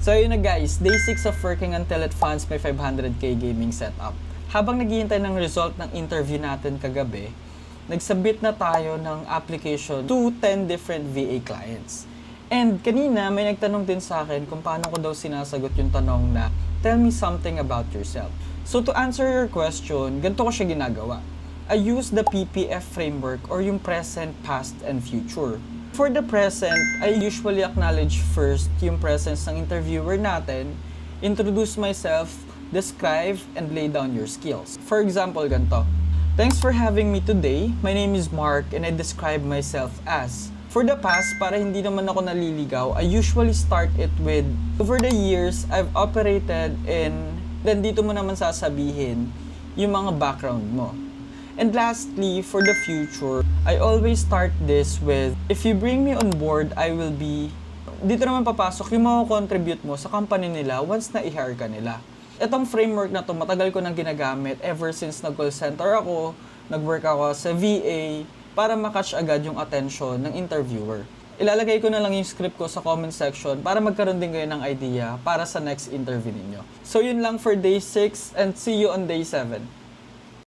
So yun na guys, day 6 of working until it funds my 500k gaming setup. Habang naghihintay ng result ng interview natin kagabi, nagsubmit na tayo ng application to 10 different VA clients. And kanina may nagtanong din sa akin kung paano ko daw sinasagot yung tanong na, tell me something about yourself. So to answer your question, ganito ko siya ginagawa. I use the PPF framework or yung present, past, and future. For the present, I usually acknowledge first yung presence ng interviewer natin, introduce myself, describe, and lay down your skills. For example, ganito. Thanks for having me today. My name is Mark and I describe myself as. For the past, para hindi naman ako naliligaw, I usually start it with, over the years, I've operated in, then dito mo naman sasabihin yung mga background mo. And lastly, for the future, I always start this with, if you bring me on board, I will be, dito naman papasok yung mga contribute mo sa company nila once na i-hire ka nila. Itong framework na to, matagal ko nang ginagamit ever since nag-call center ako, nag-work ako sa VA, para makatch agad yung attention ng interviewer. Ilalagay ko na lang yung script ko sa comment section para magkaroon din kayo ng idea para sa next interview ninyo. So yun lang for day 6 and see you on day 7.